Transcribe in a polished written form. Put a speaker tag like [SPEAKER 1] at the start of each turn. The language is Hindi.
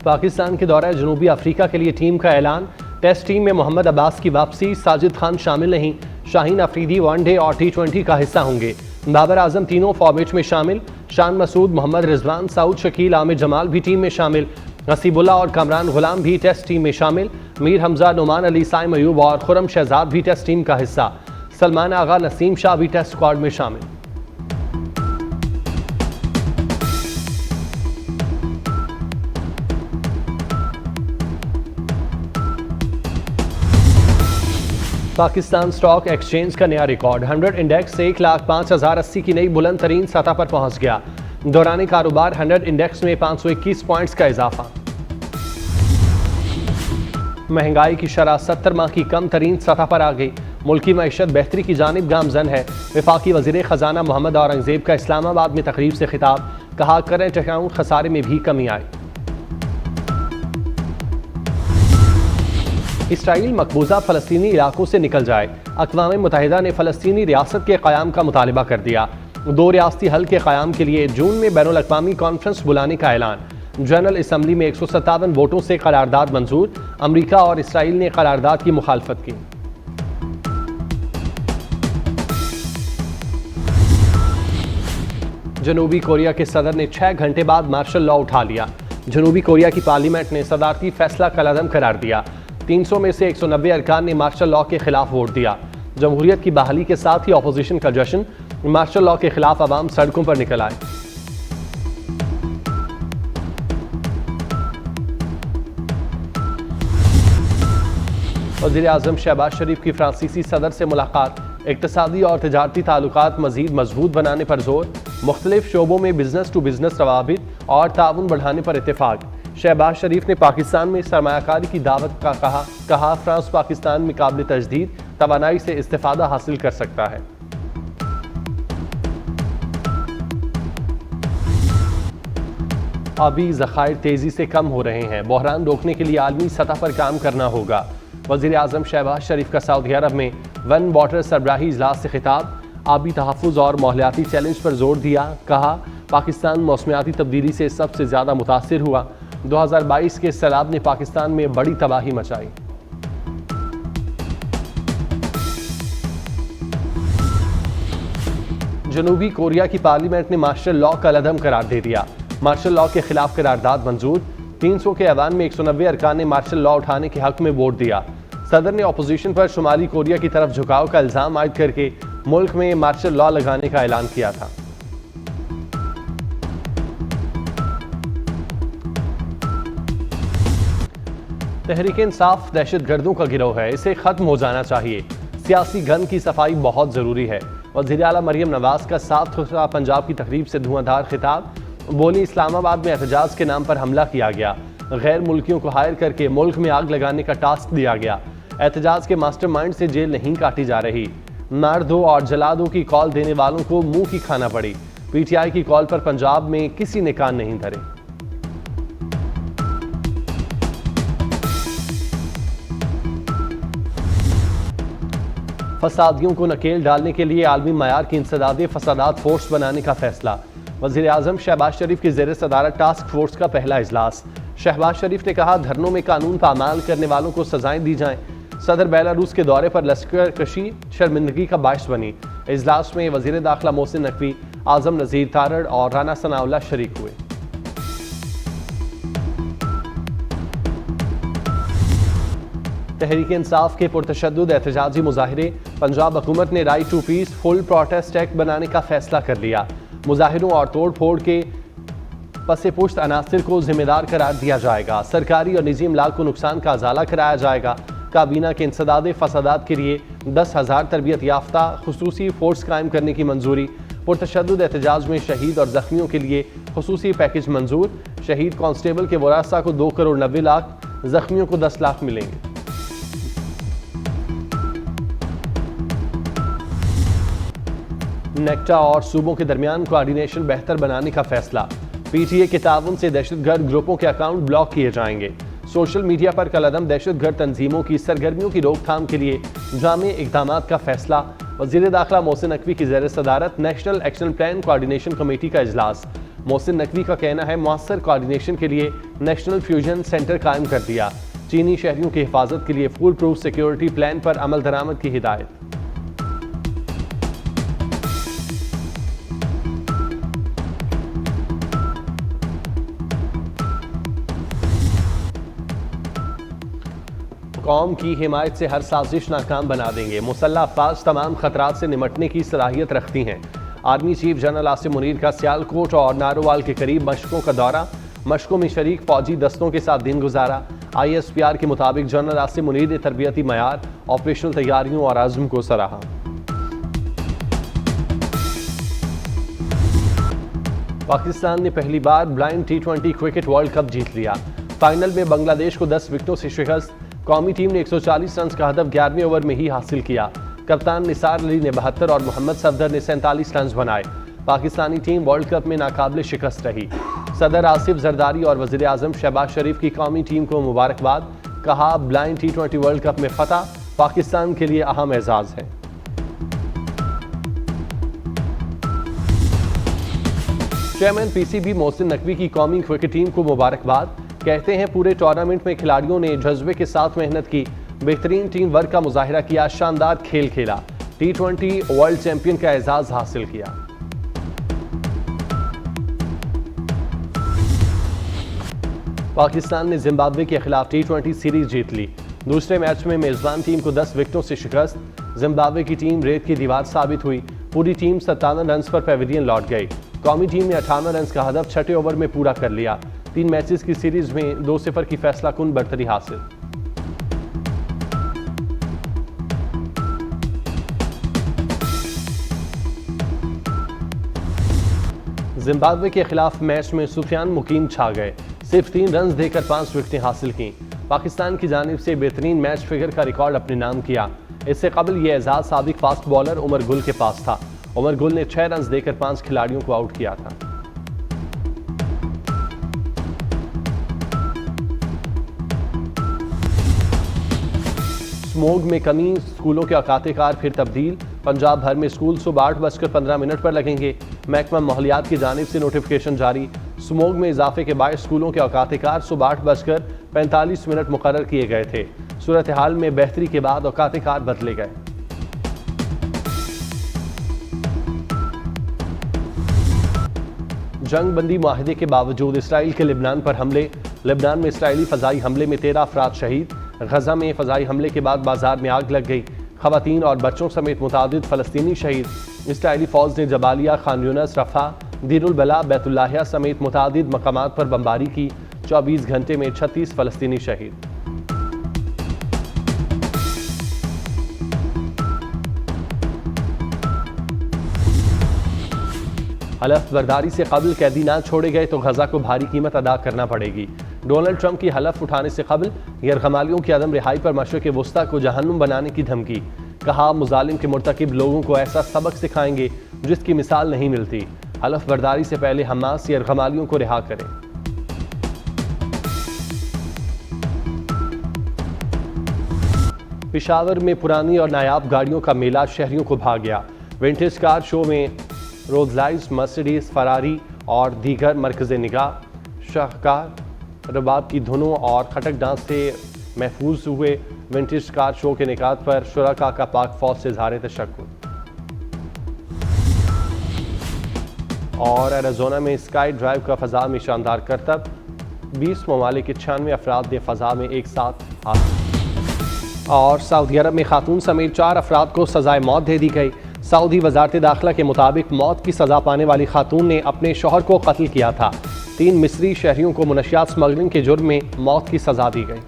[SPEAKER 1] पाकिस्तान के दौरे जनूबी अफ्रीका के लिए टीम का ऐलान। टेस्ट टीम में मोहम्मद अब्बास की वापसी, साजिद खान शामिल नहीं। शाहीन अफरीदी वनडे और T20 का हिस्सा होंगे। बाबर आजम तीनों फॉर्मेट में शामिल। शान मसूद, मोहम्मद रिजवान, सऊद शकील, आमिर जमाल भी टीम में शामिल। हसीबुल्ला और कामरान गुलाम भी टेस्ट टीम में शामिल। मीर हमजा, नुमान अली, साइम अयूब और खुरम शहजाद भी टेस्ट टीम का हिस्सा। सलमान आगा, नसीम शाह भी टेस्ट स्क्वाड में शामिल। पाकिस्तान स्टॉक एक्सचेंज का नया रिकॉर्ड। 100 इंडेक्स 1,05,080 की नई बुलंद तरीन सतह पर पहुंच गया। दौरान कारोबार 100 इंडेक्स में 521 पॉइंट्स का इजाफा। महंगाई की शरह 70 माह की कम तरीन सतह पर आ गई। मुल्की मईशत बेहतरी की जानिब गामजन है। वफाकी वजीर खजाना मोहम्मद औरंगजेब का इस्लामाबाद में तकरीब से खिताब, कहा करंट अकाउंट खसारे में भी कमी आई। इसराइल मकबूजा फ़लस्तीनी इलाकों से निकल जाए। अक़वाम मुत्तहिदा ने फ़लस्तीनी रियासत के क़याम का मुतालबा कर दिया। 2 रियासती हल के क़याम के लिए जून में बैनुल अक़वामी कॉन्फ्रेंस बुलाने का ऐलान। जनरल असम्बली में 157 वोटों से करारदाद मंजूर। अमरीका और इसराइल ने करारदाद की मुखालफत की। जनूबी कोरिया के सदर ने 6 घंटे बाद मार्शल लॉ उठा लिया। जनूबी कोरिया की पार्लियामेंट ने सदारती फैसला कलअदम करार दिया। 300 में से 190 अरकान ने मार्शल लॉ के खिलाफ वोट दिया। जमहूरियत की बहाली के साथ ही अपोजिशन का जश्न। मार्शल लॉ के खिलाफ अवाम सड़कों पर निकल आए। वज़ीर आज़म शहबाज शरीफ की फ्रांसीसी सदर से मुलाकात। इक़्तिसादी और तिजारती ताल्लुकात मज़ीद मजबूत बनाने पर जोर। मुख्तलिफ शोबों में बिजनेस टू बिजनेस रवाबित और ताउन बढ़ाने पर इत्तेफाक। शहबाज शरीफ ने पाकिस्तान में सरमायाकारी की दावत का कहा फ्रांस पाकिस्तान में काबिल तजदीद तवानाई से इस्तिफादा हासिल कर सकता है। आबी ज़खायर तेजी से कम हो रहे हैं। बहरान रोकने के लिए आलमी सतह पर काम करना होगा। वज़ीर आज़म शहबाज शरीफ का सऊदी अरब में वन वाटर सरबराही इजलास से खिताब। आबी तहफ़्फ़ुज़ और माहौलियाती चैलेंज पर जोर दिया। कहा पाकिस्तान मौसमियाती तब्दीली से सबसे ज़्यादा मुतासिर हुआ। 2022 के सैलाब ने पाकिस्तान में बड़ी तबाही मचाई। जनूबी कोरिया की पार्लियामेंट ने मार्शल लॉ का कलअदम करार दे दिया। मार्शल लॉ के खिलाफ करारदाद मंजूर। 300 के ऐवान में 190 अरकान ने मार्शल लॉ उठाने के हक में वोट दिया। सदर ने अपोजिशन पर शुमाली कोरिया की तरफ झुकाव का इल्जाम आयद करके मुल्क में मार्शल लॉ लगाने का ऐलान किया था। तहरीक इंसाफ दहशत गर्दों का गिरोह है, इसे खत्म हो जाना चाहिए। सियासी गन की सफाई बहुत जरूरी है। वज़ीर आला मरियम नवाज का 7 खुशा पंजाब की तकरीब से धुआंधार खिताब। बोली इस्लामाबाद में एहतजाज के नाम पर हमला किया गया। गैर मुल्कियों को हायर करके मुल्क में आग लगाने का टास्क दिया गया। एहतजाज के मास्टरमाइंड से जेल नहीं काटी जा रही। मार दो और जला दो की कॉल देने वालों को मुंह की खाना पड़ी। PTI की कॉल पर पंजाब में किसी ने कान नहीं धरे। फसादियों को नकेल डालने के लिए आलमी मयार की इंसदाद फसादात फोर्स बनाने का फैसला। वज़ीर आज़म शहबाज शरीफ की ज़ेर सदारत टास्क फोर्स का पहला इजलास। शहबाज शरीफ ने कहा धरनों में कानून पामाल करने वालों को सजाएं दी जाएं। सदर बेलारूस के दौरे पर लश्कर कशी शर्मिंदगी का बायस बनी। इजलास में वज़ीर दाखिला मोहसिन नकवी, आज़म नज़ीर तारड़ और राना सनाउल्लाह शरीक हुए। तहरीक इंसाफ के पुरतशद्दुद एहतजाजी मुजाहिरे। पंजाब हुकूमत ने right to peaceful protest act बनाने का फैसला कर लिया। मुजाहिरों और तोड़ फोड़ के पसे पुश्त अनासिर को जिम्मेदार करार दिया जाएगा। सरकारी और निजी इमलाक को नुकसान का अजाला कराया जाएगा। काबीना के इंसदाद फसादात के लिए 10,000 तरबियत याफ्ता खुसूसी फोर्स कायम करने की मंजूरी। पुरतशद्दुद एहतजाज में शहीद और जख्मियों के लिए खुसूसी पैकेज मंजूर। शहीद कांस्टेबल के वरासा को 2 करोड़ 90 लाख, जख्मियों को 10 लाख मिलेंगे। नेक्टा और सूबों के दरमियान कोऑर्डिनेशन बेहतर बनाने का फैसला। PTA के ताउन से दहशतगर्द ग्रुपों के अकाउंट ब्लॉक किए जाएंगे। सोशल मीडिया पर कलअदम दहशतगर्द तंजीमों की सरगर्मियों की रोकथाम के लिए जामे इक़दाम का फैसला। वज़ीर दाखिला मोहसिन नकवी की ज़ेर सदारत national action plan coordination committee का इजलास। मोहसिन नकवी का कहना है मुअस्सर कोऑर्डिनेशन के लिए नेशनल फ्यूजन सेंटर कायम कर दिया। चीनी शहरियों की हिफाजत के लिए फुल प्रूफ सिक्योरिटी प्लान पर अमल दरामद की हिदायत। कौम की हिमायत से हर साजिश नाकाम बना देंगे। मुसल्लह अफवाज तमाम खतरात से निमटने की सलाहियत रखती हैं। Army chief general Asim Munir का सियालकोट और नारोवाल के करीब मशकों का दौरा। मशकों में शरीक फौजी दस्तों के साथ दिन गुजारा। ISPR के मुताबिक जनरल आसिम मुनीर ने तरबियती मयार, ऑपरेशनल तैयारियों और आज़म को सराहा। पाकिस्तान ने पहली बार blind T20 cricket world cup जीत लिया। फाइनल में बांग्लादेश को 10 विकेटों से शिकस्त। कौमी टीम ने 140 रन का हदफ 11वें ओवर में ही हासिल किया। कप्तान निसार अली ने 72 और मोहम्मद सफदर ने 47 रन बनाए। पाकिस्तानी टीम वर्ल्ड कप में नाकाबिल शिकस्त रही। सदर आसिफ जरदारी और वज़ीर आज़म शहबाज शरीफ की कौमी टीम को मुबारकबाद। कहा, ब्लाइंड T20 वर्ल्ड कप में फतह पाकिस्तान के लिए अहम एजाज़ है। चेयरमैन PCB मोहसिन नकवी की कौमी क्रिकेट टीम को मुबारकबाद। कहते हैं पूरे टूर्नामेंट में खिलाड़ियों ने जज्बे के साथ मेहनत की, बेहतरीन टीम वर्क का मुजाहिरा किया, शानदार खेल खेला, T20 वर्ल्ड चैंपियन का एजाज हासिल किया। पाकिस्तान ने जिम्बाब्वे के खिलाफ T20 सीरीज जीत ली। दूसरे मैच में मेजबान टीम को 10 विकेटों से शिकस्त। जिम्बाब्वे की टीम रेत की दीवार साबित हुई। पूरी टीम 57 रन पर पेविलियन लौट गई। कौमी टीम ने 58 रन का हदफ छठे ओवर में पूरा कर लिया। 3 मैचेस की सीरीज में 2-0 की फैसला कुन बढ़तरी हासिल। जिम्बाब्वे के खिलाफ मैच में सुफियान मुकीम छा गए। सिर्फ 3 रन देकर 5 विकेटें हासिल की। पाकिस्तान की जानिब से बेहतरीन मैच फिगर का रिकॉर्ड अपने नाम किया। इससे कबल यह एजाज साबिक फास्ट बॉलर उमर गुल के पास था। उमर गुल ने 6 रन देकर 5 खिलाड़ियों को आउट किया था। स्मोग में कमी, स्कूलों के औकात-ए-कार फिर तब्दील। पंजाब भर में स्कूल सुबह 8:15 पर लगेंगे। महकमा माहौलियात की जानिब से नोटिफिकेशन जारी। स्मोग में इजाफे के बाद स्कूलों के औकात-ए-कार सुबह 8:45 मुकर्रर किए गए थे। सूरत हाल में बेहतरी के बाद औकात-ए-कार बदले गए। जंग बंदी मुआहदे के बावजूद इसराइल के लिबनान पर हमले। लिबनान में इसराइली फ़ज़ाई हमले में 13 अफराद शहीद। गजा में फ़ज़ाई हमले के बाद बाजार में आग लग गई। ख़वातीन और बच्चों समेत मुतादिद फ़लस्तीनी शहीद। इसराइली फ़ौज ने जबालिया, खान यूनस, रफ़ा, दीरुल बला, बैतुल्लाहिया समेत मुतादिद मकामात पर बमबारी की। 24 घंटे में 36 फ़लस्तीनी शहीद। हलफ बर्दारी से कबल कैदी ना छोड़े गए तो गजा को भारी कीमत अदा करना पड़ेगी। डोनाल्ड ट्रंप की हलफ उठाने से कबल गैरकमालियों की अदम रिहाई पर मशरिक़ वुस्ता को जहन्नुम बनाने की धमकी। कहा, मुजालिम के मुर्तकिब लोगों को ऐसा सबक सिखाएंगे जिसकी मिसाल नहीं मिलती। हलफ बर्दारी से पहले हमास गैरकमालियों को रिहा करें। पेशावर में पुरानी और नायाब गाड़ियों का मेला शहरियों को भा गया। विंटेज कार शो में रोल्स रॉयस, मर्सिडीज, फरारी और दीगर मरकज़ निगाह शाहकार रबाब की धुनों और खटक डांस से महफूज हुए। विंटेज कार शो के निकात पर शुरका का पाक फौज से इज़हार तशक्कुर। और एरिज़ोना में स्काई ड्राइव का फ़ज़ा में शानदार करतब। 20 ममालिक के 96 अफराद ने फ़ज़ा में एक साथ हाथ। और सऊदी अरब में खातून समेत 4 अफराद को सज़ाए मौत दे दी गई। सऊदी वज़ारत दाखिला के मुताबिक मौत की सज़ा पाने वाली खातून ने अपने शौहर को कत्ल किया था। 3 मिस्री शहरियों को मुनशियात स्मगलिंग के जुर्म में मौत की सज़ा दी गई।